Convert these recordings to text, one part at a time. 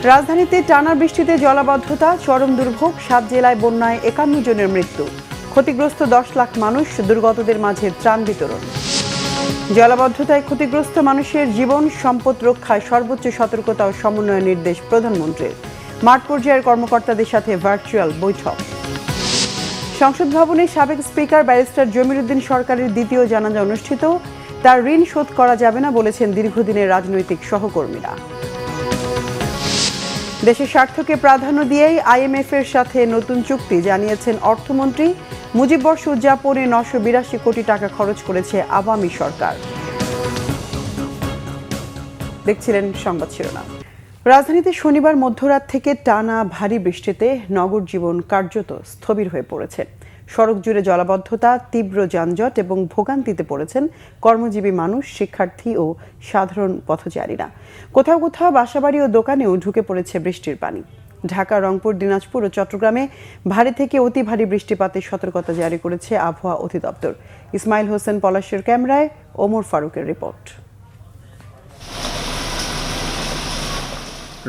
রাজধানীতে টানা বৃষ্টিতে জলাবদ্ধতা, চরম দুর্ভোগ, 7 জেলায় বন্যায় 51 জনের মৃত্যু। ক্ষতিগ্রস্ত 10 লাখ মানুষ, দুর্গতদের মাঝে ত্রাণ বিতরণ। জলাবদ্ধতায় ক্ষতিগ্রস্ত মানুষের জীবন সম্পদ রক্ষায় সর্বোচ্চ সতর্কতা ও সমন্বয় নির্দেশ প্রধানমন্ত্রীর। মাঠ পর্যায়ের কর্মকর্তাদের সাথে ভার্চুয়াল বৈঠক। সংসদ ভবনে সাবেক স্পিকার ব্যারিস্টার জমির উদ্দিন সরকারের দ্বিতীয় জানাজা অনুষ্ঠিত। তার ঋণ শোধ করা যাবে না বলেছেন দীর্ঘদিনের রাজনৈতিক সহকর্মীরা। দেশের স্বার্থকে প্রাধান্য দিয়েই IMF-এর সাথে নতুন চুক্তি, জানিয়েছেন অর্থমন্ত্রী। মুজিব বর্ষ উদযাপনে 982 কোটি টাকা খরচ করেছে আওয়ামী সরকার। দেখছিলেন সংবাদ শিরোনাম। রাজধানীতে শনিবার মধ্যরাত থেকে টানা ভারী বৃষ্টিতে নগর জীবন কার্যত স্থবির হয়ে পড়েছে। সড়ক জুড়ে জলাবদ্ধতা, তীব্র যানজট এবং ভোগান্তিতে পড়েছেন কর্মজীবী মানুষ, শিক্ষার্থী ও সাধারণ পথচারীরা। কোথাও কোথাও বাসাবাড়ি ও দোকানেও ঢুকে পড়েছে বৃষ্টির পানি। ঢাকা, রংপুর, দিনাজপুর ও চট্টগ্রামে ভারী থেকে অতি ভারী বৃষ্টিপাতের সতর্কতা জারি করেছে আবহাওয়া অধিদপ্তর। ইসমাইল হোসেন পলাশের ক্যামেরায় ওমর ফারুকের রিপোর্ট।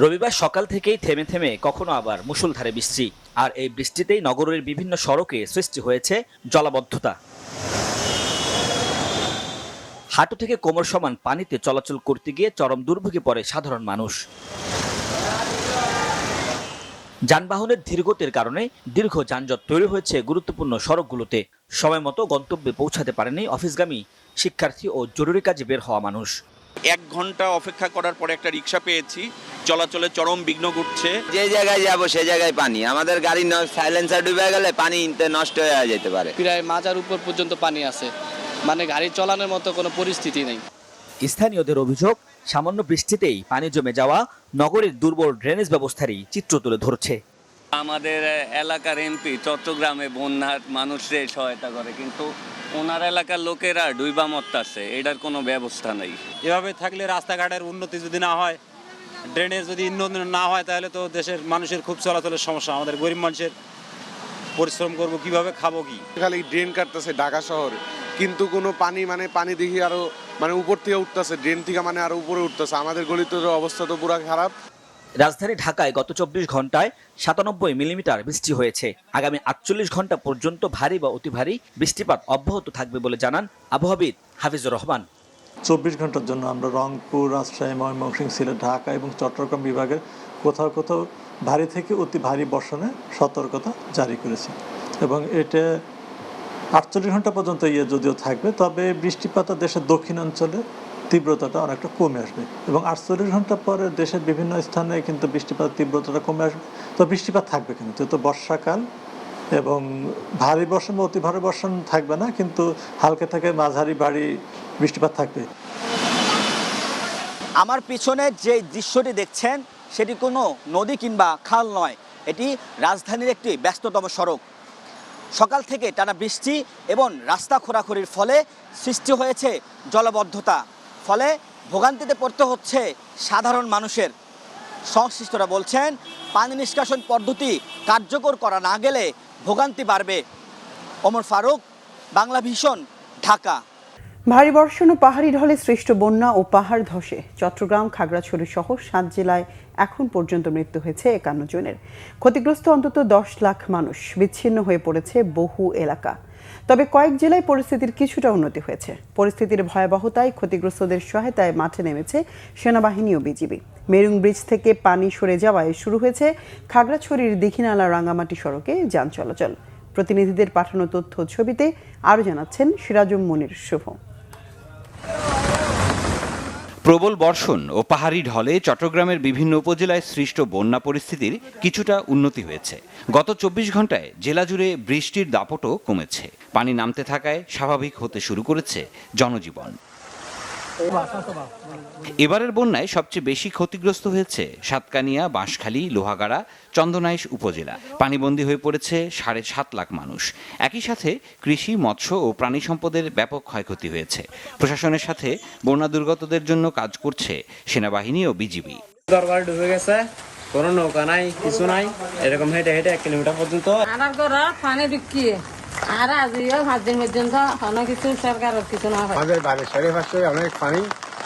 রবিবার সকাল থেকেই থেমে থেমে কখনো আবার মুষলধারে বৃষ্টি, আর এই বৃষ্টিতেই নগরের বিভিন্ন সড়কে সৃষ্টি হয়েছে জলাবদ্ধতা। হাঁটু থেকে কোমর সমান পানিতে চলাচল করতে গিয়ে চরম দুর্ভোগে পড়ে সাধারণ মানুষ। যানবাহনের ধীরগতির কারণে দীর্ঘ যানজট তৈরি হয়েছে গুরুত্বপূর্ণ সড়কগুলোতে। সময় মতো গন্তব্যে পৌঁছাতে পারেনি অফিসগামী শিক্ষার্থী ও জরুরি কাজে বের হওয়া মানুষ। 1 ঘন্টা অপেক্ষা করার পরে একটা রিক্সা পেয়েছি, চলাচলে চরম বিঘ্ন ঘটছে। যে জায়গায় যাবো সে জায়গায় পানি, আমাদের গাড়ি সাইলেন্সার ডুবে গেলে পানি নষ্ট হয়ে যেতে পারে। প্রায় মাজার উপর পর্যন্ত পানি আছে, মানে গাড়ি চালানোর মতো কোনো পরিস্থিতি নেই। স্থানীয়দের অভিযোগ, সামান্য বৃষ্টিতেই পানি জমে যাওয়া নগরের দুর্বল ড্রেনেজ ব্যবস্থারই চিত্র তুলে ধরছে। আমাদের এলাকার এমপি চট্টগ্রামে বন্যার মানুষদের সহায়তা করে, কিন্তু ওনার এলাকার লোকেরা ডুইবা মরতাছে, এটার কোনো ব্যবস্থা নেই। এভাবে থাকলে রাস্তাঘাটের উন্নতি যদি না হয়, ড্রেনেজ যদি উন্নতি না হয়, তাহলে তো দেশের মানুষের খুব চলাচলের সমস্যা। আমাদের গরিব মানুষের পরিশ্রম করব কিভাবে, খাবো কি? খালি ড্রেন কাটতেছে ঢাকা শহরে, কিন্তু কোনো পানি দেখি আরো উপর থেকে উঠতেছে, ড্রেন থেকে আরো উপরে উঠতেছে। আমাদের গলির অবস্থা তো পুরো খারাপ। রাজধানী ঢাকায় গত 24 ঘন্টায় 97 মিলিমিটার বৃষ্টি হয়েছে। আগামী 48 ঘন্টা পর্যন্ত ভারী বা অতি ভারী বৃষ্টিপাত অব্যাহত থাকবে বলে জানান আবহাওয়াবিদ হাফিজুর রহমান। 24 ঘন্টার জন্য আমরা রংপুর, রাজশাহী, ময়মনসিংহ, সিলেট, ঢাকা এবং চট্টগ্রাম বিভাগের কোথাও কোথাও ভারী থেকে অতি ভারী বর্ষণের সতর্কতা জারি করেছি, এবং এটা 48 ঘন্টা পর্যন্ত যদিও থাকবে, তবে বৃষ্টিপাত দেশের দক্ষিণাঞ্চলে তীব্রতাটা অনেকটা কমে আসবে, এবং 48 ঘন্টা পরে দেশের বিভিন্ন স্থানে কিন্তু বৃষ্টিপাত তীব্রতাটা কমে আসবে। তো বৃষ্টিপাত থাকবে, কিন্তু যেহেতু বর্ষাকাল, এবং ভারী বর্ষণ বা অতি ভারী বর্ষণ থাকবে না, কিন্তু হালকা থেকে মাঝারি ভারী বৃষ্টিপাত থাকবে। আমার পিছনে যে দৃশ্যটি দেখছেন সেটি কোনো নদী কিংবা খাল নয়, এটি রাজধানীর একটি ব্যস্ততম সড়ক। সকাল থেকে টানা বৃষ্টি এবং রাস্তা খোঁড়াখুড়ির ফলে সৃষ্টি হয়েছে জলাবদ্ধতা, ফলে ভোগান্তিতে পড়তে হচ্ছে সাধারণ মানুষের। সংশ্লিষ্টরা বলছেন, পানি নিষ্কাশন পদ্ধতি কার্যকর করা না গেলে ভোগান্তি বাড়বে। ওমর ফারুক, বাংলা ভিশন, ঢাকা। ভারী বর্ষণ ও পাহাড়ি ঢলে সৃষ্ট বন্যা ও পাহাড় ধসে চট্টগ্রাম, খাগড়াছড়ি সহ 7 জেলায় এখন পর্যন্ত মৃত্যু হয়েছে 51 জনের। ক্ষতিগ্রস্ত অন্তত 10 লাখ মানুষ, বিচ্ছিন্ন হয়ে পড়েছে বহু এলাকা। তবে কয়েক জেলায় পরিস্থিতির কিছুটা উন্নতি হয়েছে। পরিস্থিতির ভয়াবহতায় ক্ষতিগ্রস্তদের সহায়তায় মাঠে নেমেছে সেনাবাহিনী ও বিজিবি। মেরুং ব্রিজ থেকে পানি সরে যাওয়ায় শুরু হয়েছে খাগড়াছড়ির দীঘিনালা রাঙ্গামাটি সড়কে যান চলাচল। প্রতিনিধিদের পাঠানো তথ্য ছবিতে আরও জানাচ্ছেন সিরাজুম মনির শুভ। প্রবল বর্ষণ ও পাহাড়ি ঢলে চট্টগ্রামের বিভিন্ন উপজেলায় সৃষ্ট বন্যা পরিস্থিতির কিছুটা উন্নতি হয়েছে। গত 24 ঘন্টায় জেলা জুড়ে বৃষ্টির দাপটও কমেছে। পানি নামতে থাকায় স্বাভাবিক হতে শুরু করেছে জনজীবন। এবারের বন্যায় সবচেয়ে বেশি ক্ষতিগ্রস্ত হয়েছে সাতকানিয়া, বাঁশখালী, লোহাগাড়া, চন্দনাইশ উপজেলা। পানিবন্দী হয়ে পড়েছে 7.5 লাখ মানুষ। একই সাথে কৃষি, মৎস্য ও প্রাণী সম্পদের ব্যাপক ক্ষয়ক্ষতি হয়েছে। প্রশাসনের সাথে বন্যা দুর্গতদের জন্য কাজ করছে সেনাবাহিনী ও বিজিবি। দরবার ডুবে গেছে, কোনো নৌকা নাই, কিছু নাই, এরকম হেঁটে 1 কিলোমিটার পর্যন্ত পানি ঢুকিয়ে আর আজও 5 দিন পর্যন্ত অনেক কিছু সরকার কিছু না হয়। আমাদের বাড়ির চারিপাশে অনেক পানি,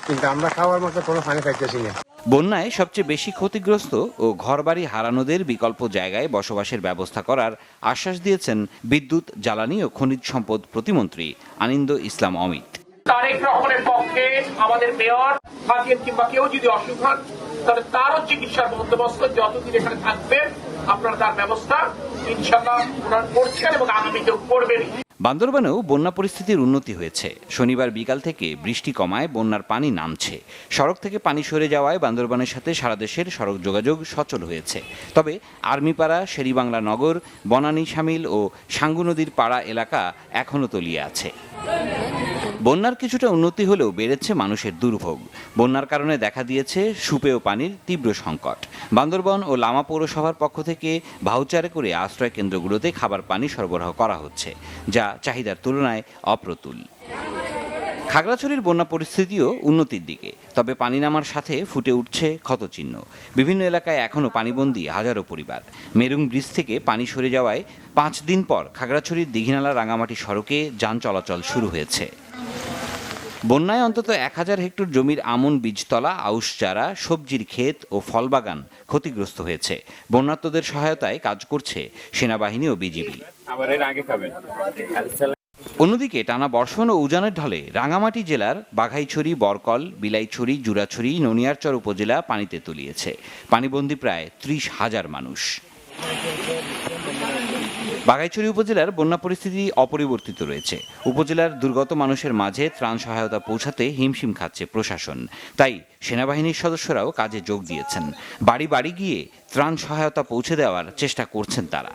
কিন্তু আমরা খাওয়ার মতো কোনো পানি পাইতেছি না। বন্যায় সবচেয়ে বেশি ক্ষতিগ্রস্ত ও ঘরবাড়ি হারানোদের বিকল্প জায়গায় বসবাসের ব্যবস্থা করার আশ্বাস দিয়েছেন বিদ্যুৎ, জ্বালানি ও খনিজ সম্পদ প্রতিমন্ত্রী আনিন্দ ইসলাম অমিত। তারেক রহমানের পক্ষে আমাদের মেয়র থাকেন কিংবা কেউ যদি অসুখ হন তাহলে তারও চিকিৎসার বন্দোবস্ত যতদিন এখানে থাকবেন আপনারা তার ব্যবস্থা ইনশাআল্লাহ ওনারা করছেন এবং আগামীতেও করবেনই। বান্দরবানেও বন্যা পরিস্থিতির উন্নতি হয়েছে। শনিবার বিকাল থেকে বৃষ্টি কমায় বন্যার পানি নামছে। সড়ক থেকে পানি সরে যাওয়ায় বান্দরবানের সাথে সারা দেশের সড়ক যোগাযোগ সচল হয়েছে। তবে আর্মিপাড়া, শেরিবাংলা নগর, বনানী শামিল ও সাঙ্গু নদীর পাড়া এলাকা এখনও তলিয়ে আছে। বন্যার কিছুটা উন্নতি হলেও বেড়েছে মানুষের দুর্ভোগ। বন্যার কারণে দেখা দিয়েছে সুপেয় পানির তীব্র সংকট। বান্দরবান ও লামা পৌরসভার পক্ষ থেকে ভাউচারে করে আশ্রয় কেন্দ্রগুলোতে খাবার পানি সরবরাহ করা হচ্ছে, যা চাহিদার তুলনায় অপ্রতুল। খাগড়াছড়ির বন্যা পরিস্থিতিও উন্নতির দিকে, তবে পানি নামার সাথে ফুটে উঠছে ক্ষতচিহ্ন। বিভিন্ন এলাকায় এখনও পানিবন্দী হাজারো পরিবার। মেরুং ব্রিজ থেকে পানি সরে যাওয়ায় 5 দিন পর খাগড়াছড়ির দীঘিনালা রাঙামাটি সড়কে যান চলাচল শুরু হয়েছে। বন্যায় অন্তত 1000 হেক্টর জমির আমন বীজতলা, আউশ চারা, সবজির ক্ষেত ও ফলবাগান ক্ষতিগ্রস্ত হয়েছে। বন্যার্তদের সহায়তায় কাজ করছে সেনাবাহিনী ও বিজিবি। অন্যদিকে টানা বর্ষণ ও উজানের ঢলে রাঙামাটি জেলার বাঘাইছড়ি, বরকল, বিলাইছড়ি, জুরাছড়ি, ননিয়ারচর উপজেলা পানিতে তলিয়েছে। পানিবন্দী প্রায় 30,000 মানুষ। বাঘাইছড়ি উপজেলার বন্যা পরিস্থিতি অপরিবর্তিত রয়েছে। উপজেলার দুর্গত মানুষের মাঝে ত্রাণ সহায়তা পৌঁছাতে হিমশিম খাচ্ছে প্রশাসন। তাই সেনাবাহিনীর সদস্যরাও কাজে যোগ দিয়েছেন। বাড়ি বাড়ি গিয়ে ত্রাণ সহায়তা পৌঁছে দেওয়ার চেষ্টা করছেন তারা।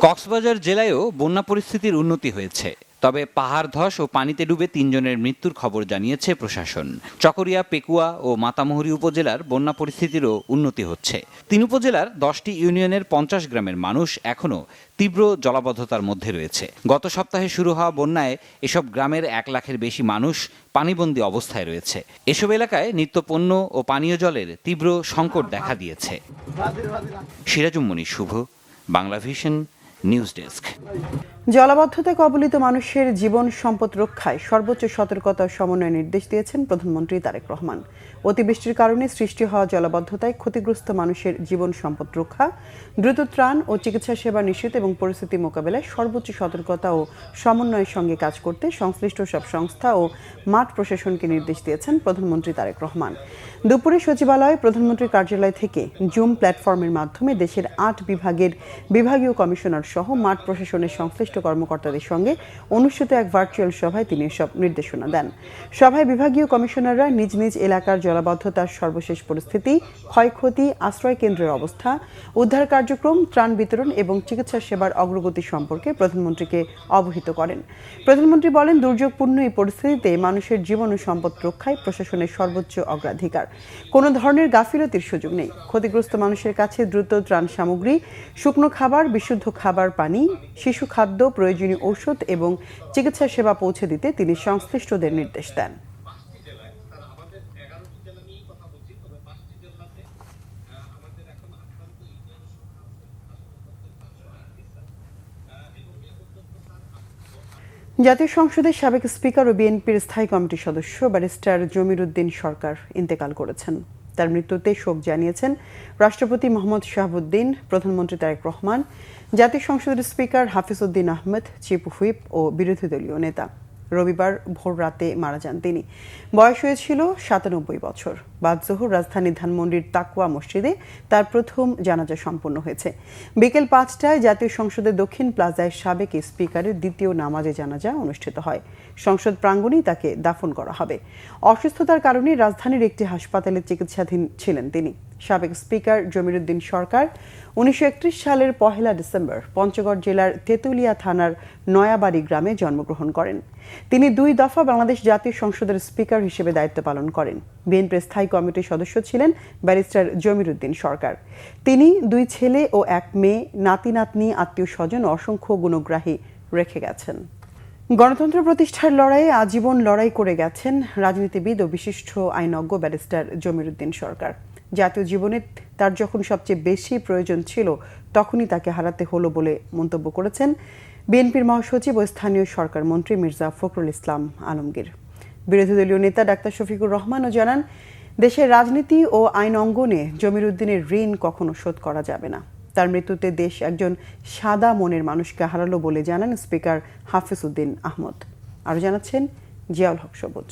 কক্সবাজার জেলায়ও বন্যা পরিস্থিতির উন্নতি হয়েছে। তবে পাহাড় ধস ও পানিতে ডুবে 3 জনের মৃত্যুর খবর জানিয়েছে প্রশাসন। চকরিয়া, পেকুয়া ও মাতামুহুরী উপজেলার বন্যা পরিস্থিতিরও উন্নতি হচ্ছে। 3 উপজেলার 10টি ইউনিয়নের 50 গ্রামের মানুষ এখনও তীব্র জলাবদ্ধতার মধ্যে রয়েছে। গত সপ্তাহে শুরু হওয়া বন্যায় এসব গ্রামের 1 লাখের বেশি মানুষ পানিবন্দী অবস্থায় রয়েছে। এসব এলাকায় নিত্যপণ্য ও পানীয় জলের তীব্র সংকট দেখা দিয়েছে। সিরাজুম মনির শুভ, বাংলা ভিশন, নিউজ ডেস্ক। জলাবদ্ধতা কবলিত মানুষের জীবন সম্পদ রক্ষায় সর্বোচ্চ সতর্কতা ও সমন্বয় নির্দেশ দিয়েছেন প্রধানমন্ত্রী তারেক রহমান। অতিবৃষ্টির কারণে সৃষ্টি হওয়া জলাবদ্ধতায় ক্ষতিগ্রস্ত মানুষের জীবন সম্পদ রক্ষা, দ্রুত ত্রাণ ও চিকিৎসা সেবা নিশ্চিত এবং পরিস্থিতি মোকাবেলায় সর্বোচ্চ সতর্কতা ও সমন্বয়ের সঙ্গে কাজ করতে সংশ্লিষ্ট সব সংস্থা ও মাঠ প্রশাসনকে নির্দেশ দিয়েছেন প্রধানমন্ত্রী তারেক রহমান। দুপুরে সচিবালয়ে প্রধানমন্ত্রীর কার্যালয় থেকে জুম প্ল্যাটফর্মের মাধ্যমে দেশের 8 বিভাগের বিভাগীয় কমিশনার সহ মাঠ প্রশাসনের সংশ্লিষ্ট কর্মকর্তাদের সঙ্গে অনুষ্ঠিত এক ভার্চুয়াল সভায় তিনি এসব নির্দেশনা দেন। সভায় বিভাগীয় কমিশনাররা নিজ নিজ এলাকার জলাবদ্ধতার সর্বশেষ পরিস্থিতি, ক্ষয়ক্ষতি, আশ্রয় কেন্দ্রের অবস্থা, উদ্ধার কার্যক্রম, ত্রাণ বিতরণ এবং চিকিৎসা সেবার অগ্রগতি সম্পর্কে প্রধানমন্ত্রীকে অবহিত করেন। প্রধানমন্ত্রী বলেন, দুর্যোগপূর্ণ এই পরিস্থিতিতে মানুষের জীবন ও সম্পদ রক্ষায় প্রশাসনের সর্বোচ্চ অগ্রাধিকার। কোনো ধরনের গাফিলতির সুযোগ নেই। ক্ষতিগ্রস্ত মানুষের কাছে দ্রুত ত্রাণ সামগ্রী, শুকনো খাবার, বিশুদ্ধ খাবার পানি, শিশু খাদ্য, প্রয়োজনীয় ঔষধ এবং চিকিৎসা সেবা পৌঁছে দিতে তিনি সংশ্লিষ্টদের নির্দেশ দেন। জাতীয় সংসদের সাবেক স্পিকার ও বিএনপির স্থায়ী কমিটির সদস্য ব্যারিস্টার জমির উদ্দিন সরকার ইন্তেকাল করেছেন। তার মৃত্যুতে শোক জানিয়েছেন রাষ্ট্রপতি মোহাম্মদ শাহাবুদ্দিন, প্রধানমন্ত্রী তারেক রহমান, জাতীয় সংসদের speaker Hafiz Uddin Ahmed, chief whip ও বিরোধী দলীয় নেতা। রবিবার ভোর রাতে মারা যান তিনি। বয়স হয়েছিল 97 বছর। বাদ জোহর রাজধানীর ধানমন্ডির তাকওয়া মসজিদে তার প্রথম জানাজা সম্পন্ন হয়েছে। বিকেল 5টায় জাতীয় সংসদের দক্ষিণ প্লাজায় সাবেক স্পিকারের দ্বিতীয় নামাজে জানাজা অনুষ্ঠিত হয়। সংসদ প্রাঙ্গণেই তাকে দাফন করা হবে। অসুস্থতার কারণে রাজধানীর একটি হাসপাতালে চিকিৎসাধীন ছিলেন তিনি। সাবেক স্পিকার জমির উদ্দিন সরকার 1931 সালের 1 ডিসেম্বর পঞ্চগড় জেলার তেঁতুলিয়া থানার নয়াবাড়ি গ্রামে জন্মগ্রহণ করেন। তিনি 2 দফা বাংলাদেশ জাতীয় সংসদের স্পিকার হিসেবে দায়িত্ব পালন করেন। বিএনপির স্থায়ী কমিটির সদস্য ছিলেন ব্যারিস্টার জমির উদ্দিন সরকার। তিনি 2 ছেলে ও 1 মেয়ে, নাতি নাতনি, আত্মীয় স্বজন ও অসংখ্য গুণগ্রাহী রেখে গেছেন। গণতন্ত্র প্রতিষ্ঠার লড়াইয়ে আজীবন লড়াই করে গেছেন রাজনীতিবিদ ও বিশিষ্ট আইনজ্ঞ ব্যারিস্টার জমির উদ্দিন সরকার। জাতীয় জীবনে তার যখন সবচেয়ে বেশি প্রয়োজন ছিল তখনই তাকে হারাতে হলো বলে মন্তব্য করেছেন বিএনপির মহাসচিব ও স্থানীয় সরকার মন্ত্রী মির্জা ফখরুল ইসলাম আলমগীর। বিরোধী দলীয় নেতা ডাক্তার শফিকুর রহমানও জানান, দেশের রাজনীতি ও আইন অঙ্গনে জমির উদ্দিনের ঋণ কখনো শোধ করা যাবে না। তার মৃত্যুতে দেশ একজন সাদা মনের মানুষকে হারালো বলে জানান স্পিকার হাফিজ উদ্দিন আহমদ। আরো জানাচ্ছেন জিয়াউল হক সবুজ।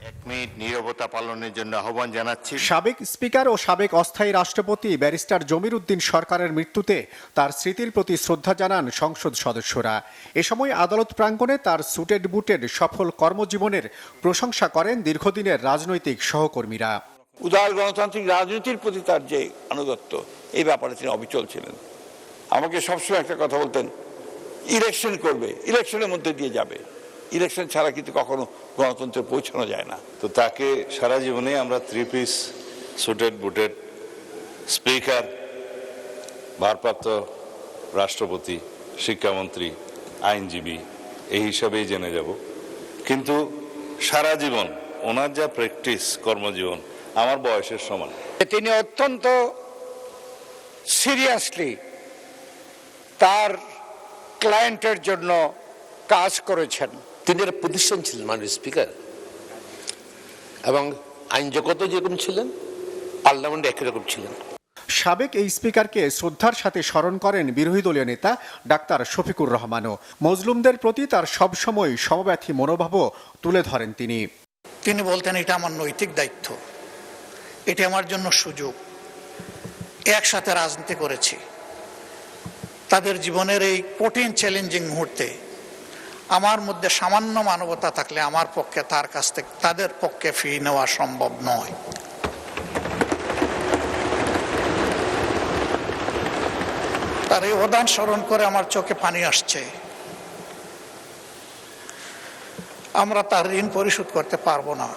1 মিনিট নীরবতা পালনের জন্য আহ্বান জানাচ্ছি। সাবেক স্পিকার ও সাবেক অস্থায়ী রাষ্ট্রপতি ব্যারিস্টার জমির উদ্দিন সরকারের মৃত্যুতে তার স্মৃতির প্রতি শ্রদ্ধা জানান সংসদ সদস্যরা। এ সময় আদালত প্রাঙ্গণে তার সুটেড বুটেড সফল কর্মজীবনের প্রশংসা করেন দীর্ঘদিনের রাজনৈতিক সহকর্মীরা। উদার গণতান্ত্রিক রাজনীতির প্রতি তার যে আনুগত্য, এই ব্যাপারে তিনি অবিচল ছিলেন। আমাকে সবসময় একটা কথা বলতেন, ইলেকশন করবে, ইলেকশনের মধ্যে দিয়ে যাবে, ইলেকশন ছাড়া কিন্তু কখনো গণতন্ত্রে পৌঁছানো যায় না। তো তাকে সারা জীবনে আমরা 3 পিস সুটেড বুটেড স্পিকার, ভারপ্রাপ্ত রাষ্ট্রপতি, শিক্ষামন্ত্রী, আইনজীবী এই হিসাবেই জেনে যাব। কিন্তু সারা জীবন ওনার যা প্র্যাকটিস, কর্মজীবন আমার বয়সের সমান। তিনি অত্যন্ত সিরিয়াসলি তার ক্লায়েন্টের জন্য কাজ করেছেন। তিনি একটা প্রতিষ্ঠান ছিলেন মাননীয় স্পিকার, এবং আইন জগত যেরকম ছিলেন, পার্লামেন্টে একই রকম ছিলেন। সাবেক এই স্পিকারকে শ্রদ্ধার সাথে স্মরণ করেন বিরোধী দলীয় নেতা ডাক্তার শফিকুর রহমানও। মজলুমদের প্রতি তার সবসময় সমব্যথী মনোভাবও তুলে ধরেন তিনি। তিনি বলতেন, এটা আমার নৈতিক দায়িত্ব, এটা আমার জন্য সুযোগ। একসাথে রাজনীতি করেছি, তাদের জীবনের এই কঠিন চ্যালেঞ্জিং মুহূর্তে আমার মধ্যে সামান্য মানবতা থাকলে আমার পক্ষে তার কাছ থেকে তাদের পক্ষে ফি নেওয়া সম্ভব নয়। তার এই অবদান স্মরণ করে আমার চোখে পানি আসছে। আমরা তার ঋণ পরিশোধ করতে পারবো না।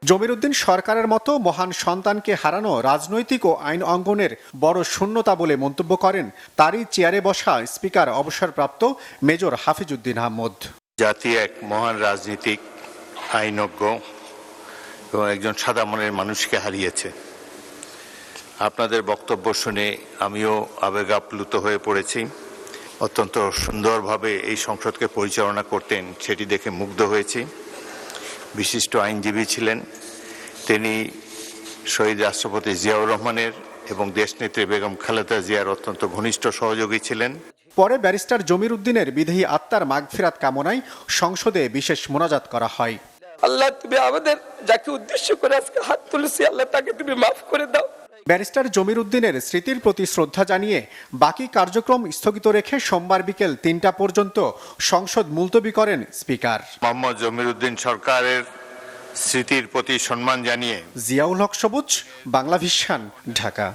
জমির উদ্দিন সরকারের মতো মহান সন্তানকে হারানো রাজনৈতিক ও আইন অঙ্গনের বড় শূন্যতা বলে মন্তব্য করেন তারই চেয়ারে বসা স্পিকার অবসরপ্রাপ্ত মেজর হাফিজ উদ্দিন আহমদ। জাতি এক মহান রাজনীতিক, আইনজ্ঞ এবং একজন সাদা মনের মানুষকে হারিয়েছে। আপনাদের বক্তব্য শুনে আমিও আবেগাপ্লুত হয়ে পড়েছি। অত্যন্ত সুন্দরভাবে এই সংসদকে পরিচালনা করতেন, সেটি দেখে মুগ্ধ হয়েছি। বিশিষ্ট আইনজীবী ছিলেন তিনি, শহীদ রাষ্ট্রপতি জিয়াউর রহমানের এবং দেশনেত্রী বেগম খালেদা জিয়ার অত্যন্ত ঘনিষ্ঠ সহযোগী ছিলেন। পরে ব্যারিস্টার জমির উদ্দিনের বিদেহী আত্মার মাগফিরাত কামনায় সংসদে বিশেষ মোনাজাত করা হয়। আল্লাহ, তুমি আমাদের যাকে উদ্দেশ্য করে আজকে হাত তুলেছি, আল্লাহ তাকে তুমি মাফ করে দাও। ব্যারিস্টার জমির উদ্দিনের স্মৃতির প্রতি শ্রদ্ধা জানিয়ে বাকি কার্যক্রম স্থগিত রেখে সোমবার বিকেল 3টা পর্যন্ত সংসদ মুলতবি করেন স্পিকার। মোহাম্মদ জমির উদ্দিন সরকারের স্মৃতির প্রতি সম্মান জানিয়ে জিয়াউল হক সবুজ, বাংলা ভিশন, ঢাকা।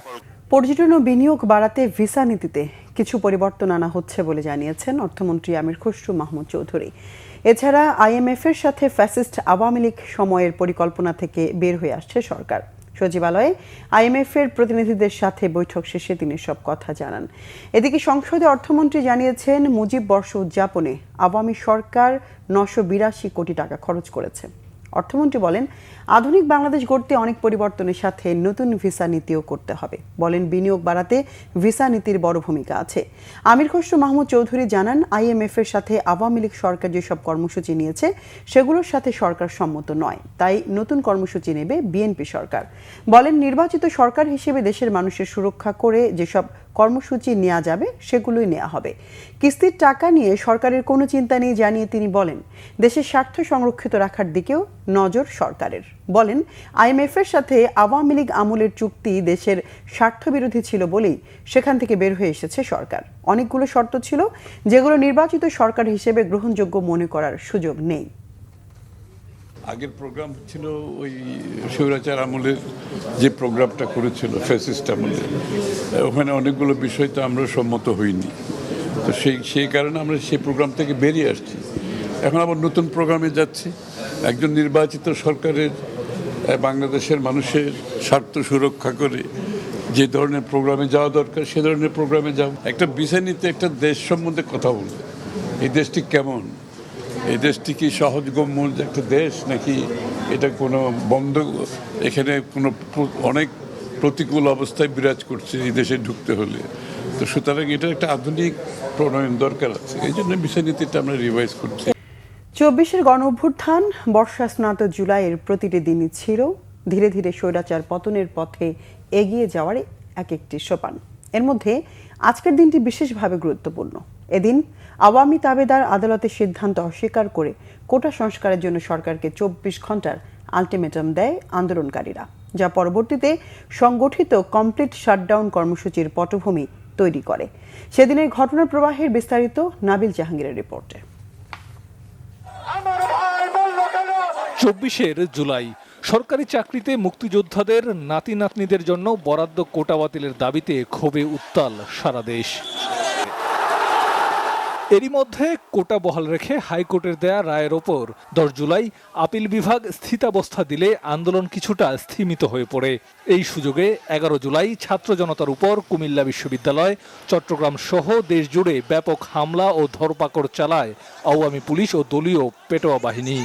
পর্যটন ও বিনিয়োগ বাড়াতে ভিসা নীতিতে কিছু পরিবর্তন আনা হচ্ছে বলে জানিয়েছেন অর্থমন্ত্রী আমির খসরু মাহমুদ চৌধুরী। এছাড়া IMF এর সাথে ফ্যাসিস্ট আওয়ামী লীগ সময়ের পরিকল্পনা থেকে বের হয়ে আসছে সরকার। সচিবালয়ে IMF এর প্রতিনিধিদের সাথে বৈঠক শেষে তিনি সব কথা জানান। এদিকে সংসদে অর্থমন্ত্রী জানিয়েছেন, মুজিব বর্ষ উদযাপনে আওয়ামী সরকার 982 কোটি টাকা খরচ করেছে। অর্থমন্ত্রী বলেন, আধুনিক বাংলাদেশ গড়তে অনেক পরিবর্তনের সাথে নতুন ভিসা নীতিও করতে হবে। বলেন, বিনিয়োগ বাড়াতে ভিসা নীতির বড় ভূমিকা আছে। আমির খসরু মাহমুদ চৌধুরী জানান, IMF এর সাথে আওয়ামী লীগ সরকার যেসব কর্মসূচি নিয়েছে সেগুলোর সাথে সরকার সম্মত নয়, তাই নতুন কর্মসূচি নেবে বিএনপি সরকার। বলেন, নির্বাচিত সরকার হিসেবে দেশের মানুষের সুরক্ষা করে যেসব কর্মসূচি নেওয়া যাবে সেগুলোই নেওয়া হবে। কিস্তির টাকা নিয়ে সরকারের কোনো চিন্তা নেই জানিয়ে তিনি বলেন, দেশের স্বার্থ সংরক্ষিত রাখার দিকেও নজর সরকারের। বলেন, IMF এর সাথে আওয়ামী লীগ আমলের চুক্তি দেশের স্বার্থবিরোধী ছিল বলেই সেখান থেকে বের হয়ে এসেছে সরকার। অনেকগুলো শর্ত ছিল যেগুলো নির্বাচিত সরকার হিসেবে গ্রহণযোগ্য মনে করার সুযোগ নেই। আগের প্রোগ্রাম ছিল ওই স্বৈরাচার আমলের যে প্রোগ্রামটা করেছিল ফ্যাসিস্ট আমলের, ওখানে অনেকগুলো বিষয় তো আমরা সম্মত হইনি। তো সেই কারণে আমরা সেই প্রোগ্রাম থেকে বেরিয়ে আসছি। এখন আবার নতুন প্রোগ্রামে যাচ্ছি। একজন নির্বাচিত সরকারের বাংলাদেশের মানুষের স্বার্থ সুরক্ষা করে যে ধরনের প্রোগ্রামে যাওয়া দরকার সে ধরনের প্রোগ্রামে যাব। একটা বিষয় নিতে একটা দেশ সম্বন্ধে কথা বলবে, এই দেশটি কেমন, এই দেশটি কি সহজগম্য একটা দেশ নাকি এটা কোনো বন্ধ, এখানে কোনো অনেক প্রতিকূল অবস্থায় বিরাজ করছে এই দেশে ঢুকতে হলে। তো সুতরাং এটা একটা আধুনিক প্রণয়ন দরকার আছে, এই জন্য বিষয় নীতিটা আমরা রিভাইজ করছি। 24-এর গণ অভ্যুত্থান, বর্ষা স্নাত জুলাইয়ের প্রতিটি দিনই ছিল ধীরে ধীরে স্বৈরাচার পতনের পথে এগিয়ে যাওয়ার এক একটি সোপান। এর মধ্যে আজকের দিনটি বিশেষভাবে গুরুত্বপূর্ণ। এদিন আওয়ামী তাবেদার আদালতের সিদ্ধান্ত অস্বীকার করে কোটা সংস্কারের জন্য সরকারকে 24 ঘন্টার আলটিমেটাম দেয় আন্দোলনকারীরা, যা পরবর্তীতে সংগঠিত কমপ্লিট শাটডাউন কর্মসূচির পটভূমি তৈরি করে। সেদিনের ঘটনার প্রবাহের বিস্তারিত নাবিল জাহাঙ্গীরের রিপোর্টে। 24 জুলাই সরকারি চাকরিতে মুক্তিযোদ্ধাদের নাতি নাতনিদের জন্য বরাদ্দ কোটা বাতিলের দাবিতে ক্ষোভে উত্তাল সারা দেশ। এরই মধ্যে কোটা বহাল রেখে হাইকোর্টের দেয়া রায়ের ওপর 10 জুলাই আপিল বিভাগ স্থিতাবস্থা দিলে আন্দোলন কিছুটা স্থিমিত হয়ে পড়ে। এই সুযোগে 11 জুলাই ছাত্র জনতার উপর কুমিল্লা বিশ্ববিদ্যালয়, চট্টগ্রাম সহ দেশ জুড়ে ব্যাপক হামলা ও ধরপাকড় চালায় আওয়ামী পুলিশ ও দলীয় পেটোয়া বাহিনী।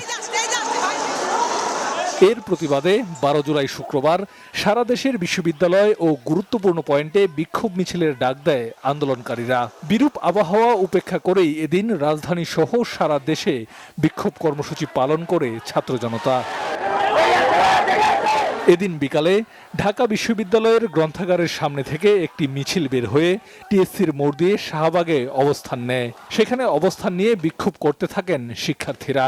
এর প্রতিবাদে 12 জুলাই শুক্রবার সারা দেশের বিশ্ববিদ্যালয় ও গুরুত্বপূর্ণ পয়েন্টে বিক্ষোভ মিছিলের ডাক দেয় আন্দোলনকারীরা। বিরূপ আবহাওয়া উপেক্ষা করেই এদিন রাজধানী সহ সারা দেশে বিক্ষোভ কর্মসূচি পালন করে ছাত্র জনতা। এদিন বিকালে ঢাকা বিশ্ববিদ্যালয়ের গ্রন্থাগারের সামনে থেকে একটি মিছিল বের হয়ে টিএসসির মোড় দিয়ে শাহবাগে অবস্থান নেয়। সেখানে অবস্থান নিয়ে বিক্ষোভ করতে থাকেন শিক্ষার্থীরা।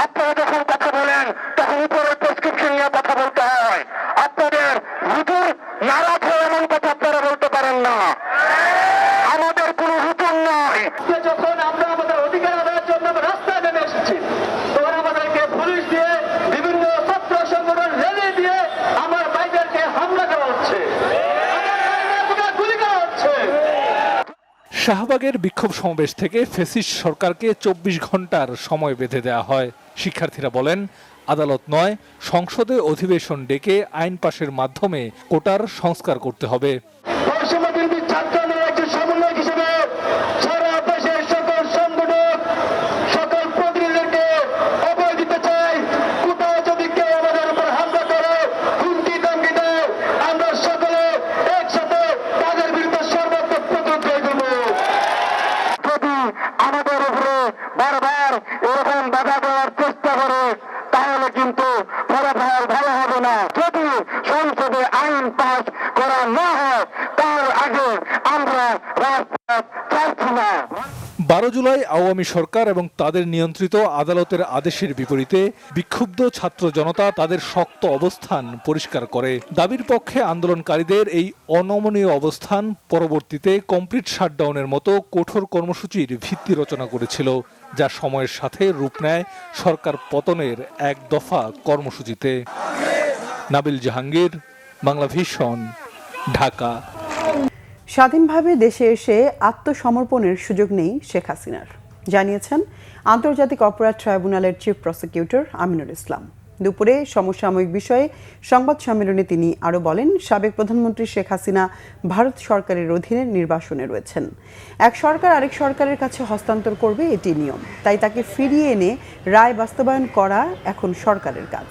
আপনারা যখন কথা বলেন তখন উপরে প্রেসক্রিপশন নিয়ে কথা বলতে হয়। আপনাদের হুজুর নারাজ হয়ে এমন কথা আপনারা বলতে পারেন না। আমাদের কোনো হুজুর নয়। যখন আমরা আমাদের অধিকার আদায়ের জন্য রাস্তায় নেমে এসেছি, তখন আমাদেরকে পুলিশ দিয়ে বিভিন্ন ছাত্র সংগঠন রেলি দিয়ে আমার ভাইদেরকে হামলা করা হচ্ছে, গুলি করা হচ্ছে। শাহবাগের বিক্ষোভ সমাবেশ থেকে ফ্যাসিস্ট সরকারকে 24 ঘন্টার সময় বেঁধে দেওয়া হয়। শিক্ষার্থীরা বলেন, আদালত নয়, সংসদে অধিবেশন ডেকে আইন পাশের মাধ্যমে কোটার সংস্কার করতে হবে। সংসদে আইন পাস করা না হয় তার আগে আমরা রাজপথ চাইছি না। 12 জুলাই আওয়ামী সরকার এবং তাদের নিয়ন্ত্রিত আদালতের আদেশের বিপরীতে বিক্ষুব্ধ ছাত্র জনতা তাদের শক্ত অবস্থান পরিষ্কার করে। দাবির পক্ষে আন্দোলনকারীদের এই অনমনীয় অবস্থান পরবর্তীতে কমপ্লিট শাটডাউনের মতো কঠোর কর্মসূচির ভিত্তি রচনা করেছিল, যা সময়ের সাথে রূপ নেয় সরকার পতনের এক দফা কর্মসূচিতে। নাবিল জাহাঙ্গীর, বাংলা ভিশন, ঢাকা। স্বাধীনভাবে দেশে এসে আত্মসমর্পণের সুযোগ নেই শেখ হাসিনার, জানিয়েছেন আন্তর্জাতিক অপরাধ ট্রাইব্যুনালের চিফ প্রসিকিউটর আমিনুল ইসলাম। দুপুরে সমসাময়িক বিষয়ে সংবাদ সম্মেলনে তিনি আরও বলেন, সাবেক প্রধানমন্ত্রী শেখ হাসিনা ভারত সরকারের অধীনে নির্বাসনে রয়েছেন। এক সরকার আরেক সরকারের কাছে হস্তান্তর করবে, এটি নিয়ম। তাই তাকে ফিরিয়ে এনে রায় বাস্তবায়ন করা এখন সরকারের কাজ।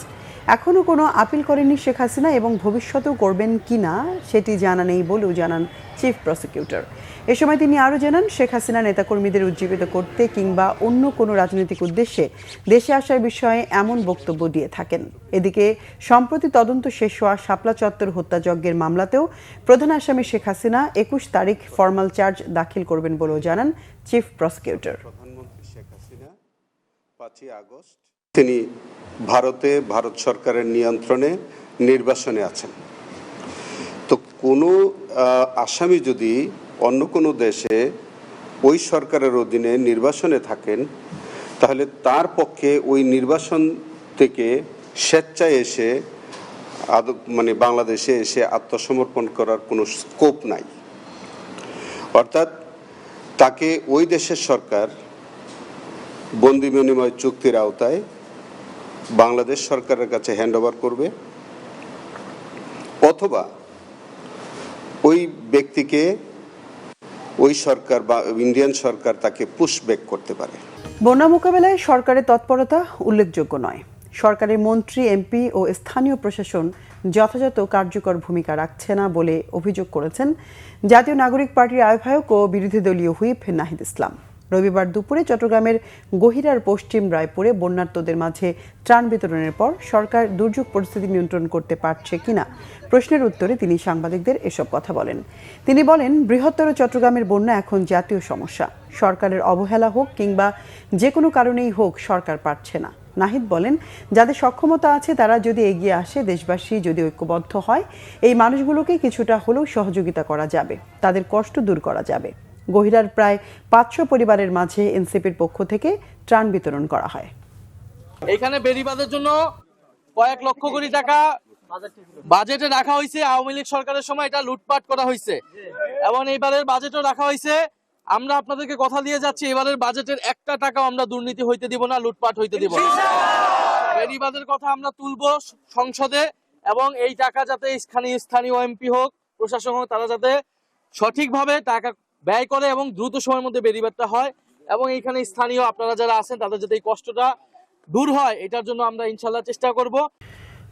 এখনও কোনো আপিল করেননি শেখ হাসিনা এবং ভবিষ্যতেও করবেন কিনা সেটি জানা নেই বলেও জানান চিফ প্রসিকিউটর। এ সময় তিনি আরও জানান, শেখ হাসিনা নেতাকর্মীদের উজ্জীবিত করতে কিংবা অন্য কোনো রাজনৈতিক উদ্দেশ্যে দেশে আসার বিষয়ে এমন বক্তব্য দিয়ে থাকেন। এদিকে সম্প্রতি তদন্ত শেষ হওয়া শাপলা চত্বর হত্যাযজ্ঞের মামলাতেও প্রধান আসামি শেখ হাসিনা 21 তারিখ ফরমাল চার্জ দাখিল করবেন বলেও জানান চিফ প্রসিকিউটর। প্রধানমন্ত্রী শেখ হাসিনা 5 আগস্ট তিনি ভারত সরকারের নিয়ন্ত্রণে নির্বাসনে আছেন। তো কোনো আসামি যদি অন্য কোনো দেশে ওই সরকারের অধীনে নির্বাসনে থাকেন, তাহলে তার পক্ষে ওই নির্বাসন থেকে স্বেচ্ছায় এসে বাংলাদেশে এসে আত্মসমর্পণ করার কোনো স্কোপ নাই। অর্থাৎ তাকে ওই দেশের সরকার বন্দি বিনিময় চুক্তির আওতায় বাংলাদেশ সরকারের কাছে হ্যান্ডওভার করবে, অথবা ওই ব্যক্তিকে ওই সরকার বা ইন্ডিয়ান সরকার তাকে পুশব্যাক করতে পারে। বন্যা মোকাবেলায় সরকারের তৎপরতা উল্লেখযোগ্য নয়। সরকারের মন্ত্রী, এমপি ও স্থানীয় প্রশাসন যথাযথ কার্যকর ভূমিকা রাখছে না বলে অভিযোগ করেছেন জাতীয় নাগরিক পার্টির আহ্বায়ক ও বিরোধী দলীয় হুইপ নাহিদ ইসলাম। রবিবার দুপুরে চট্টগ্রামের গহিরার পশ্চিম রায়পুরে বন্যার্তদের মাঝে ত্রাণ বিতরণের পর সরকার দুর্যোগ পরিস্থিতি নিয়ন্ত্রণ করতে পারছে কিনা প্রশ্নের উত্তরে তিনি সাংবাদিকদের এসব কথা বলেন। তিনি বলেন, বৃহত্তর চট্টগ্রামের বন্যা এখন জাতীয় সমস্যা। সরকারের অবহেলা হোক কিংবা যে কোনো কারণেই হোক, সরকার পারছে না। নাহিদ বলেন, যাদের সক্ষমতা আছে তারা যদি এগিয়ে আসে, দেশবাসী যদি ঐক্যবদ্ধ হয়, এই মানুষগুলোকে কিছুটা হলেও সহযোগিতা করা যাবে, তাদের কষ্ট দূর করা যাবে। গহিরার প্রায় 500 পরিবারের মাঝে এনসিপির পক্ষ থেকে ত্রাণ বিতরণ করা হয়। এখানে বেড়িবাঁধের জন্য কয়েক লক্ষ কোটি টাকা বাজেটে রাখা হয়েছে। আওয়ামী লীগ সরকারের সময় এটা লুটপাট করা হয়েছে এবং এইবারের বাজেটও রাখা হয়েছে। আমরা আপনাদেরকে কথা দিয়ে যাচ্ছি, এবারের বাজেটের একটা টাকাও আমরা দুর্নীতি হইতে দিব না, লুটপাট হইতে দিব না। বেড়িবাঁধের কথা আমরা তুলব সংসদে এবং এই টাকা যাতে স্থানীয় এমপি হোক, প্রশাসন হোক, তারা যাতে সঠিকভাবে টাকা ব্যয় করে এবং দ্রুত সময়ের মধ্যে বেড়িবাঁধটা হয় এবং এইখানে স্থানীয় আপনারা যারা আছেন তাদের যাতে এই কষ্টটা দূর হয়, এটার জন্য আমরা ইনশাল্লাহ চেষ্টা করব।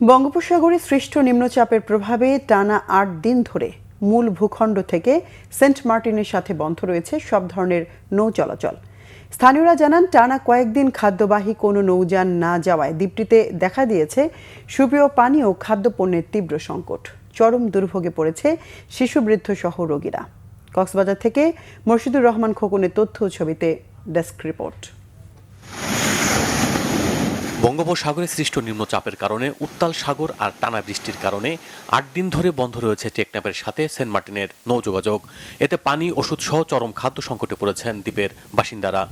বঙ্গোপসাগরে সৃষ্ট নিম্নচাপের প্রভাবে টানা 8 দিন ধরে মূল ভূখণ্ড থেকে সেন্ট মার্টিনের সাথে বন্ধ রয়েছে সব ধরনের নৌ চলাচল। স্থানীয়রা জানান, টানা কয়েকদিন খাদ্যবাহী কোনো নৌযান না যাওয়ায় দ্বীপটিতে দেখা দিয়েছে সুপেয় পানি ও খাদ্যপণ্যের তীব্র সংকট। চরম দুর্ভোগে পড়েছে শিশু, বৃদ্ধ সহ রোগীরা। কক্সবাজার থেকে মুর্শিদুর রহমান খোকনের তথ্য ছবিতে ডেস্ক রিপোর্ট। বঙ্গোপসাগরে সৃষ্ট নিম্নচাপের কারণে উত্তাল সাগর আর টানা বৃষ্টির কারণে 8 দিন ধরে বন্ধ রয়েছে টেকনাফের সাথে সেন্ট মার্টিনের নৌ যোগাযোগ। এতে পানি, ওষুধ সহ চরম খাদ্য সংকটে পড়েছেন দ্বীপের বাসিন্দারা।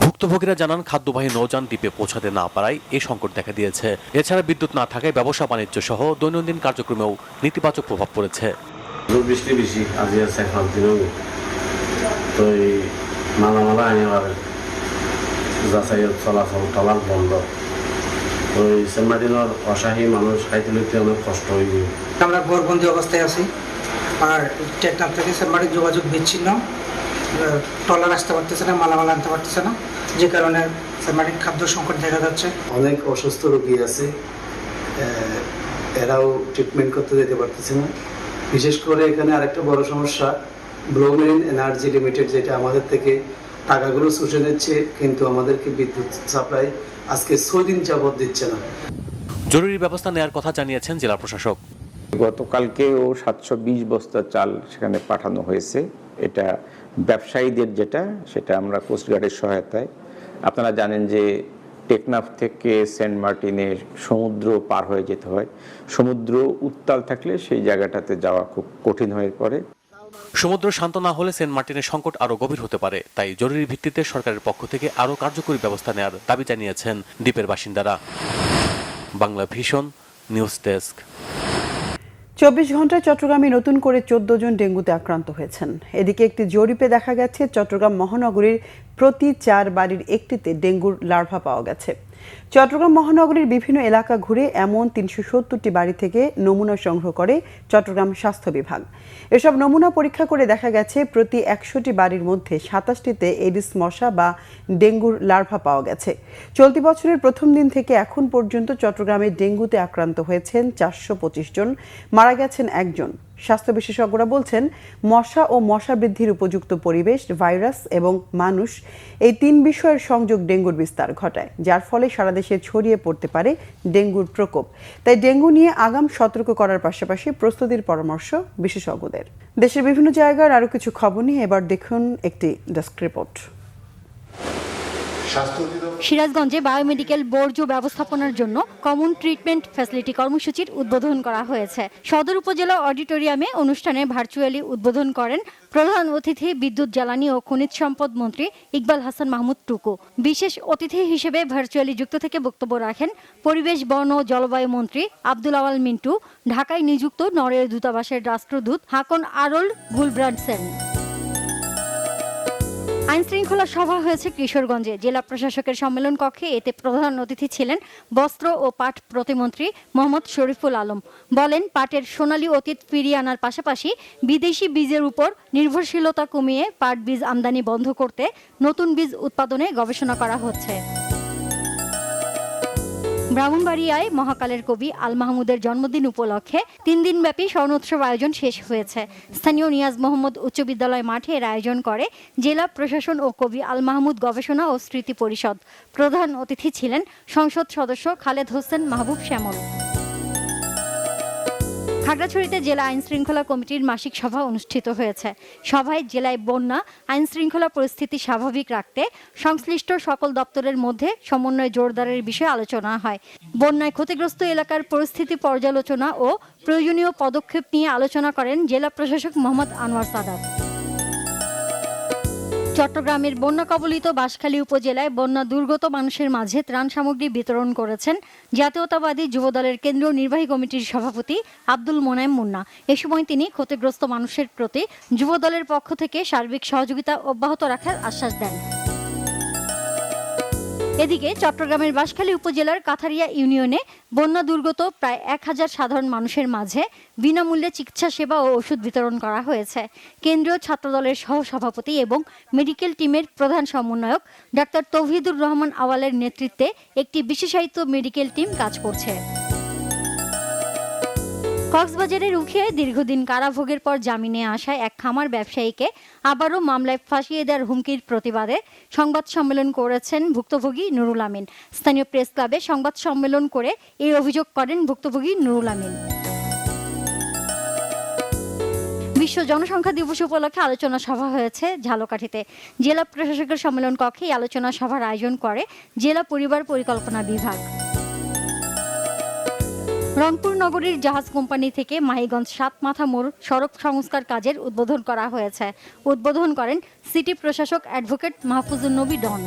ভুক্তভোগীরা জানান, খাদ্যবাহী নৌযান দ্বীপে পৌঁছাতে না পারায় এই সংকট দেখা দিয়েছে। এছাড়া বিদ্যুৎ না থাকায় ব্যবসা বাণিজ্য সহ দৈনন্দিন কার্যক্রমেও নেতিবাচক প্রভাব পড়েছে। বৃষ্টি বেশি আজি আছে খাল দিনও তো এই মালামালা আইনার যাচাইয়ের চলাচল টলাল বন্ধ। তো এই সেন্ট মার্টিনের অসহায় মানুষ খাইতে লইতে অনেক কষ্ট হয়ে গেল। আমরা ঘরবন্দি অবস্থায় আছি আর টেকনাফ থেকে সেন্ট মার্টিন যোগাযোগ বিচ্ছিন্ন, টলার আসতে পারতেছে না, মালামাল আনতে পারতেছে না, যে কারণে সেন্ট মার্টিন খাদ্য সংকট দেখা যাচ্ছে। অনেক অসুস্থ রোগী আছে, এরাও ট্রিটমেন্ট করতে যেতে পারতেছে না। বিশেষ করে এখানে আরেকটা বড় সমস্যা, ব্লু মেরিন এনার্জি লিমিটেড, যেটা আমাদের থেকে টাকাগুলো শুষে নিচ্ছে, কিন্তু আমাদেরকে বিদ্যুৎ সাপ্লাই আজকে 6 দিন যাবত দিচ্ছে না। জরুরি ব্যবস্থা নেওয়ার কথা জানিয়েছেন জেলা প্রশাসক। গতকালকেও 720 বস্তা চাল সেখানে পাঠানো হয়েছে। এটা ব্যবসায়ীদের সেটা আমরা কোস্টগার্ডের সহায়তায়। আপনারা জানেন যে টেকনাফ থেকে সেন্ট মার্টিনে সমুদ্র পার হয়ে যেতে হয়। সমুদ্র উত্তাল থাকলে সেই জায়গাটাতে যাওয়া খুব কঠিন হয়ে পড়ে। সমুদ্র শান্ত না হলে সেন্ট মার্টিনের সংকট আরো গভীর হতে পারে। তাই জরুরি ভিত্তিতে সরকারের পক্ষ থেকে আরো কার্যকরী ব্যবস্থা নেওয়ার দাবি জানিয়েছেন দ্বীপের বাসিন্দারা। Bangla Vision news desk. 24 ঘন্টায় চট্টগ্রামে নতুন করে 14 জন ডেঙ্গুতে আক্রান্ত হয়েছেন। এদিকে একটি জরিপে দেখা গেছে চট্টগ্রাম মহানগরীর প্রতি 4 বাড়ির একটিতে ডেঙ্গুর লার্ভা পাওয়া গেছে। চট্টগ্রাম মহানগরীর বিভিন্ন এলাকা ঘুরে এমন 370টি বাড়ি থেকে নমুনা সংগ্রহ করে চট্টগ্রাম স্বাস্থ্য বিভাগ। এসব নমুনা পরীক্ষা করে দেখা গেছে প্রতি 100টি বাড়ির মধ্যে 27টিতে এডিস মশা বা ডেঙ্গুর লার্ভা পাওয়া গেছে। চলতি বছরের প্রথম দিন থেকে এখন পর্যন্ত চট্টগ্রামে ডেঙ্গুতে আক্রান্ত হয়েছেন 425 জন, মারা গেছেন 1 জন। স্বাস্থ্য বিশেষজ্ঞরা বলছেন, মশা ও মশা বৃদ্ধির উপযুক্ত পরিবেশ, ভাইরাস এবং মানুষ, এই 3 বিষয়ের সংযোগ ডেঙ্গুর বিস্তার ঘটায়, যার ফলে সারা দেশে ছড়িয়ে পড়তে পারে ডেঙ্গুর প্রকোপ। তাই ডেঙ্গু নিয়ে আগাম সতর্ক করার পাশাপাশি প্রস্তুতির পরামর্শ বিশেষজ্ঞদের। দেশের বিভিন্ন জায়গার আরও কিছু খবর নিয়ে এবার দেখুন একটি ডেস্ক রিপোর্ট। সিরাজগঞ্জে বায়োমেডিকেল বর্জ্য ব্যবস্থাপনার জন্য কমন ট্রিটমেন্ট ফ্যাসিলিটি কর্মসূচির উদ্বোধন করা হয়েছে। সদর উপজেলা অডিটোরিয়ামে অনুষ্ঠানে ভার্চুয়ালি উদ্বোধন করেন প্রধান অতিথি বিদ্যুৎ, জ্বালানি ও খনিজ সম্পদ মন্ত্রী ইকবাল হাসান মাহমুদ টুকু। বিশেষ অতিথি হিসেবে ভার্চুয়ালি যুক্ত থেকে বক্তব্য রাখেন পরিবেশ, বন ও জলবায়ু মন্ত্রী আব্দুল আওয়াল মিন্টু, ঢাকায় নিযুক্ত নরওয়ে দূতাবাসের রাষ্ট্রদূত হাকন আরল গুলব্রান্ডসেন। আইন শৃঙ্খলা সভা হয়েছে কিশোরগঞ্জে জেলা প্রশাসকের সম্মেলন কক্ষে। এতে প্রধান অতিথি ছিলেন বস্ত্র ও পাট প্রতিমন্ত্রী মোহাম্মদ শরীফুল আলম। বলেন, পাটের সোনালী অতীত ফিরিয়ে আনার পাশাপাশি বিদেশি বীজের উপর নির্ভরশীলতা কমিয়ে পাট বীজ আমদানি বন্ধ করতে নতুন বীজ উৎপাদনে গবেষণা করা হচ্ছে। ব্রাহ্মণবাড়িয়ায় মহাকালের কবি আল মাহমুদের জন্মদিন উপলক্ষে 3 দিনব্যাপী স্বর্ণোৎসব আয়োজন শেষ হয়েছে। স্থানীয় নিয়াজ মোহাম্মদ উচ্চ বিদ্যালয় মাঠে এর আয়োজন করে জেলা প্রশাসন ও কবি আল মাহমুদ গবেষণা ও স্মৃতি পরিষদ। প্রধান অতিথি ছিলেন সংসদ সদস্য খালেদ হোসেন মাহবুব শ্যামল। খাগড়াছড়িতে জেলা আইন শৃঙ্খলা কমিটির মাসিক সভা অনুষ্ঠিত হয়েছে। সভায় জেলায় বন্যা আইন শৃঙ্খলা পরিস্থিতি স্বাভাবিক রাখতে সংশ্লিষ্ট সকল দপ্তরের মধ্যে সমন্বয় জোরদারের বিষয়ে আলোচনা হয়। বন্যায় ক্ষতিগ্রস্ত এলাকার পরিস্থিতি পর্যালোচনা ও প্রয়োজনীয় পদক্ষেপ নিয়ে আলোচনা করেন জেলা প্রশাসক মোহাম্মদ আনোয়ার সাদাত। চট্টগ্রামের বন্যা কবলিত বাঁশখালী উপজেলায় বন্যা দুর্গত মানুষের মাঝে ত্রাণ সামগ্রী বিতরণ করেছেন জাতীয়তাবাদী যুবদলের কেন্দ্রীয় নির্বাহী কমিটির সভাপতি আব্দুল মোনায়েম মুন্না। এ সময় তিনি ক্ষতিগ্রস্ত মানুষের প্রতি যুবদলের পক্ষ থেকে সার্বিক সহযোগিতা অব্যাহত রাখার আশ্বাস দেন। এদিকে চট্টগ্রামের বাঁশখালী উপজেলার কাথারিয়া ইউনিয়নে বন্যা দুর্গত প্রায় 1000 সাধারণ মানুষের মাঝে বিনামূল্যে চিকিৎসা সেবা ও ওষুধ বিতরণ করা হয়েছে। কেন্দ্রীয় ছাত্রদলের সহসভাপতি এবং মেডিকেল টিমের প্রধান সমন্বয়ক ডাক্তার তৌহিদুর রহমান আওয়ালের নেতৃত্বে একটি বিশেষায়িত মেডিকেল টিম কাজ করছে। কক্সবাজারের উখিয়ায় দীর্ঘদিন কারাভোগের পর জামিনে আসায় এক খামার ব্যবসায়ীকে আবারও মামলায় ফাঁসিয়ে দেওয়ার হুমকির প্রতিবাদে সংবাদ সম্মেলন করেছেন ভুক্তভোগী নুরুল আমিন। স্থানীয় প্রেস ক্লাবে সংবাদ সম্মেলন করে এই অভিযোগ করেন ভুক্তভোগী নুরুল আমিন। বিশ্ব জনসংখ্যা দিবস উপলক্ষে আলোচনা সভা হয়েছে ঝালকাঠিতে। জেলা প্রশাসকের সম্মেলন কক্ষে এই আলোচনা সভার আয়োজন করে জেলা পরিবার পরিকল্পনা বিভাগ। রংপুর নগরীর জাহাজ কোম্পানি থেকে মাহিগঞ্জ 7 মাথা মোড় সড়ক সংস্কার কাজের উদ্বোধন করা হয়েছে। উদ্বোধন করেন সিটি প্রশাসক অ্যাডভোকেট মাহফুজুন নবী ডন।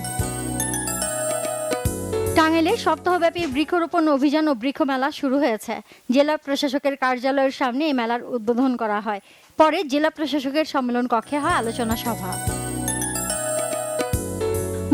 টাঙ্গাইলে সপ্তাহব্যাপী বৃক্ষরোপণ অভিযান ও বৃক্ষ মেলা শুরু হয়েছে। জেলা প্রশাসকের কার্যালয়ের সামনে এই মেলার উদ্বোধন করা হয়। পরে জেলা প্রশাসকের সম্মেলন কক্ষে হয় আলোচনা সভা।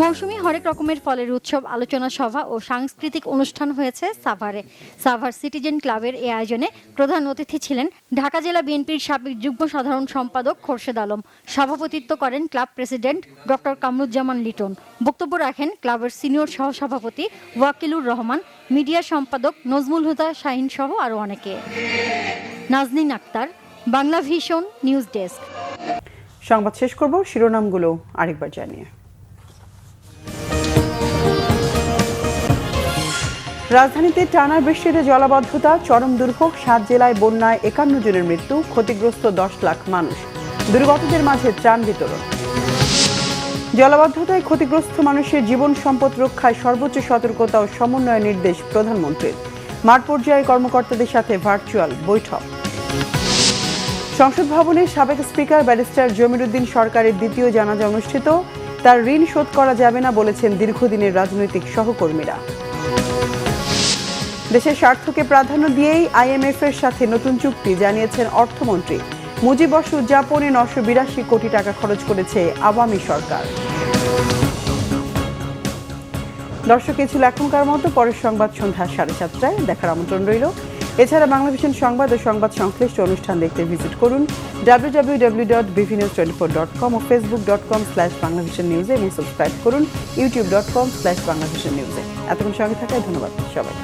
মৌসুমী হরেক রকমের ফলের উৎসব আলোচনা সভা ও সাংস্কৃতিক অনুষ্ঠান হয়েছে সাভারে। সাভার সিটিজেন ক্লাবের এই আয়োজনে প্রধান অতিথি ছিলেন ঢাকা জেলা বিএনপির সাবেক যুগ্ম সাধারণ সম্পাদক খোরশেদ আলম। সভাপতিত্ব করেন club president doctor Kamruzzaman Liton. বক্তব্য রাখেন ক্লাবের সিনিয়র সহসভাপতি ওয়াকিলুর রহমান, মিডিয়া সম্পাদক নজমুল হুদা শাহিন সহ আরও অনেকে। Naznin Akter, Bangla Vision news desk. সংবাদ শেষ করব শিরোনামগুলো আরেকবার জানিয়ে। রাজধানীতে টানা বৃষ্টিতে জলাবদ্ধতা, চরম দুর্ভোগ, 7 জেলায় বন্যায় 51 জনের মৃত্যু, ক্ষতিগ্রস্ত 10 লাখ মানুষ, দুর্গতদের মাঝে ত্রাণ বিতরণ। জলাবদ্ধতায় ক্ষতিগ্রস্ত মানুষের জীবন সম্পদ রক্ষায় সর্বোচ্চ সতর্কতা ও সমন্বয় নির্দেশ প্রধানমন্ত্রীর। মাঠ পর্যায়ে কর্মকর্তাদের সাথে ভার্চুয়াল বৈঠক। সংসদ ভবনে সাবেক স্পিকার ব্যারিস্টার জমির উদ্দিন সরকারের দ্বিতীয় জানাজা অনুষ্ঠিত। তার ঋণ শোধ করা যাবে না বলেছেন দীর্ঘদিনের রাজনৈতিক সহকর্মীরা। দেশের স্বার্থকে প্রাধান্য দিয়েই IMF এর সাথে নতুন চুক্তি, জানিয়েছেন অর্থমন্ত্রী। মুজিববর্ষ উদযাপনে 982 কোটি টাকা খরচ করেছে আওয়ামী সরকার। দর্শক, এই ছিল এখনকার মতো। পরের সংবাদ সন্ধ্যা 7:30টায় দেখার আমন্ত্রণ রইল। এছাড়া বাংলা ভিশন সংবাদ ও সংবাদ সংশ্লিষ্ট অনুষ্ঠান দেখতে ভিজিট করুন www.bvnews24.com ও facebook.com/banglavisionnews এবং সাবস্ক্রাইব করুন youtube.com/banglavisionnews। এতক্ষণ সঙ্গে থাকায় ধন্যবাদ সবাই।